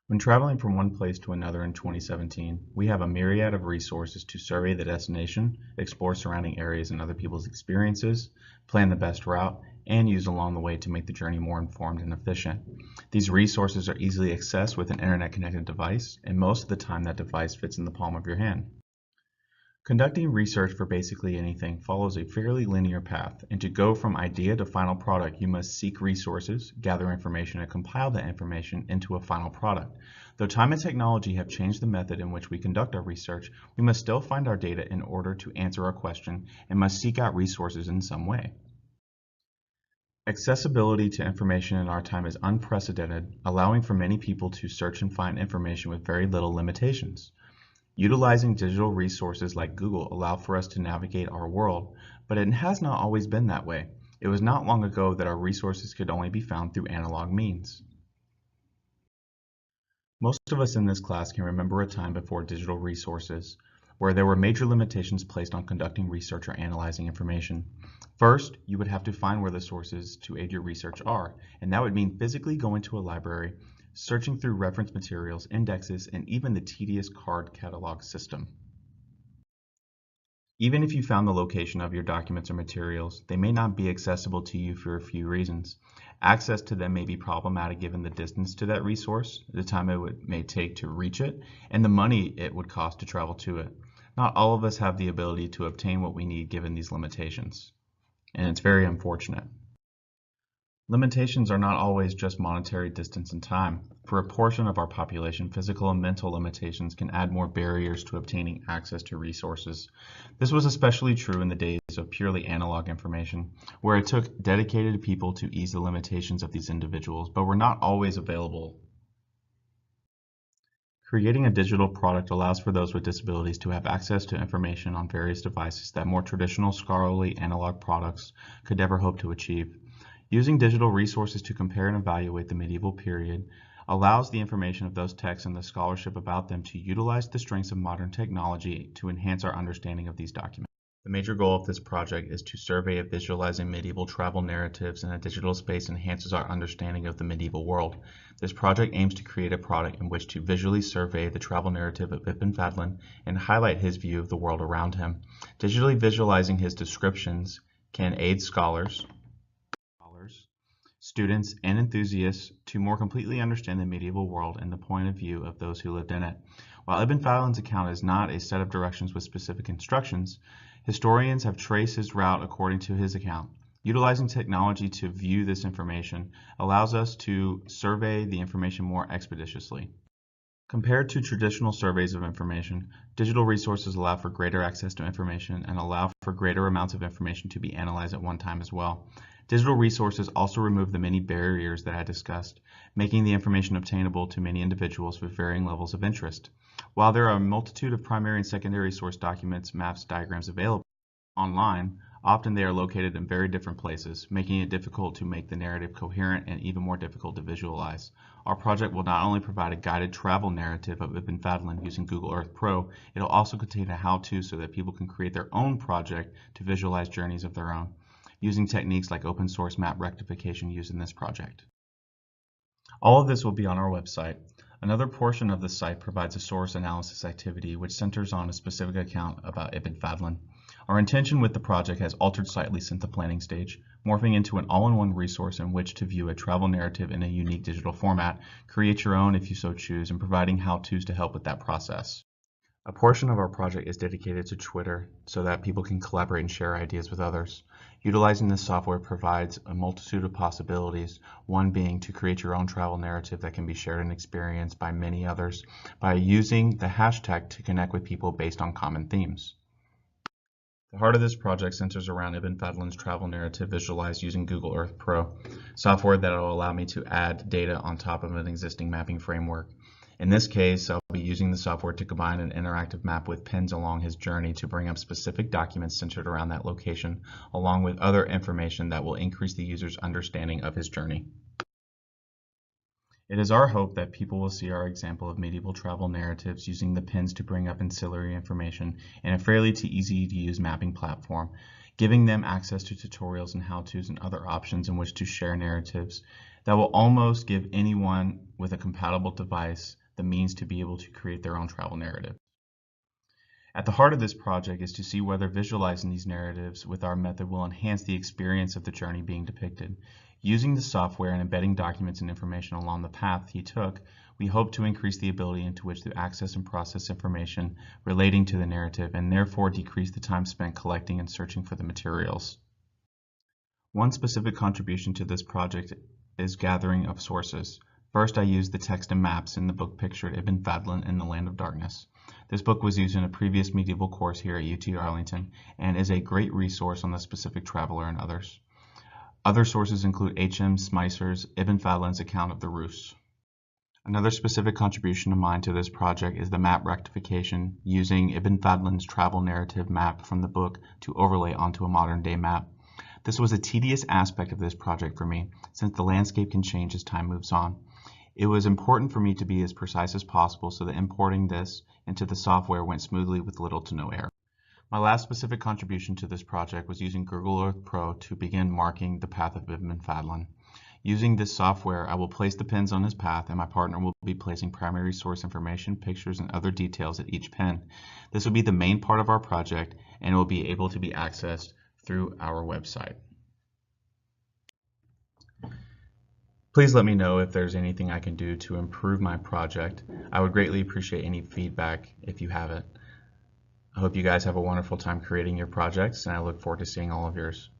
When traveling from one place to another in 2017, we have a myriad of resources to survey the destination, explore surrounding areas and other people's experiences, plan the best route, and use along the way to make the journey more informed and efficient. These resources are easily accessed with an internet-connected device, and most of the time that device fits in the palm of your hand. Conducting research for basically anything follows a fairly linear path, and to go from idea to final product, you must seek resources, gather information, and compile that information into a final product. Though time and technology have changed the method in which we conduct our research, we must still find our data in order to answer our question and must seek out resources in some way. Accessibility to information in our time is unprecedented, allowing for many people to search and find information with very little limitations. Utilizing digital resources like Google allow for us to navigate our world, but it has not always been that way. It was not long ago that our resources could only be found through analog means. Most of us in this class can remember a time before digital resources, where there were major limitations placed on conducting research or analyzing information. First, you would have to find where the sources to aid your research are, and that would mean physically going to a library, searching through reference materials, indexes, and even the tedious card catalog system. Even if you found the location of your documents or materials, they may not be accessible to you for a few reasons. Access to them may be problematic given the distance to that resource, the time it may take to reach it, and the money it would cost to travel to it. Not all of us have the ability to obtain what we need given these limitations, and it's very unfortunate. Limitations are not always just monetary distance and time. For a portion of our population, physical and mental limitations can add more barriers to obtaining access to resources. This was especially true in the days of purely analog information, where it took dedicated people to ease the limitations of these individuals, but were not always available. Creating a digital product allows for those with disabilities to have access to information on various devices that more traditional scholarly analog products could never hope to achieve. Using digital resources to compare and evaluate the medieval period allows the information of those texts and the scholarship about them to utilize the strengths of modern technology to enhance our understanding of these documents. The major goal of this project is to survey if visualizing medieval travel narratives in a digital space enhances our understanding of the medieval world. This project aims to create a product in which to visually survey the travel narrative of Ibn Fadlan and highlight his view of the world around him. Digitally visualizing his descriptions can aid scholars, students, and enthusiasts to more completely understand the medieval world and the point of view of those who lived in it. While Ibn Fadlan's account is not a set of directions with specific instructions, historians have traced his route according to his account. Utilizing technology to view this information allows us to survey the information more expeditiously. Compared to traditional surveys of information, digital resources allow for greater access to information and allow for greater amounts of information to be analyzed at one time as well. Digital resources also remove the many barriers that I discussed, making the information obtainable to many individuals with varying levels of interest. While there are a multitude of primary and secondary source documents, maps, diagrams available online, often they are located in very different places, making it difficult to make the narrative coherent and even more difficult to visualize. Our project will not only provide a guided travel narrative of Ibn Fadlan using Google Earth Pro, it will also contain a how-to so that people can create their own project to visualize journeys of their own, using techniques like open source map rectification used in this project. All of this will be on our website. Another portion of the site provides a source analysis activity which centers on a specific account about Ibn Fadlan. Our intention with the project has altered slightly since the planning stage, morphing into an all-in-one resource in which to view a travel narrative in a unique digital format, create your own if you so choose, and providing how-tos to help with that process. A portion of our project is dedicated to Twitter so that people can collaborate and share ideas with others. Utilizing this software provides a multitude of possibilities, one being to create your own travel narrative that can be shared and experienced by many others by using the hashtag to connect with people based on common themes. The heart of this project centers around Ibn Fadlan's travel narrative visualized using Google Earth Pro, software that will allow me to add data on top of an existing mapping framework. In this case, I'll be using the software to combine an interactive map with pins along his journey to bring up specific documents centered around that location, along with other information that will increase the user's understanding of his journey. It is our hope that people will see our example of medieval travel narratives using the pins to bring up ancillary information in a fairly easy to use mapping platform, giving them access to tutorials and how-tos and other options in which to share narratives that will almost give anyone with a compatible device the means to be able to create their own travel narrative. At the heart of this project is to see whether visualizing these narratives with our method will enhance the experience of the journey being depicted. Using the software and embedding documents and information along the path he took, we hope to increase the ability into which to access and process information relating to the narrative and therefore decrease the time spent collecting and searching for the materials. One specific contribution to this project is gathering of sources. First, I used the text and maps in the book pictured Ibn Fadlan in the Land of Darkness. This book was used in a previous medieval course here at UT Arlington and is a great resource on the specific traveler and others. Other sources include H.M. Smicer's Ibn Fadlan's account of the Rus. Another specific contribution of mine to this project is the map rectification using Ibn Fadlan's travel narrative map from the book to overlay onto a modern day map. This was a tedious aspect of this project for me, since the landscape can change as time moves on. It was important for me to be as precise as possible so that importing this into the software went smoothly with little to no error. My last specific contribution to this project was using Google Earth Pro to begin marking the path of Ibn Fadlan. Using this software, I will place the pins on his path and my partner will be placing primary source information, pictures, and other details at each pin. This will be the main part of our project and it will be able to be accessed through our website. Please let me know if there's anything I can do to improve my project. I would greatly appreciate any feedback if you have it. I hope you guys have a wonderful time creating your projects, and I look forward to seeing all of yours.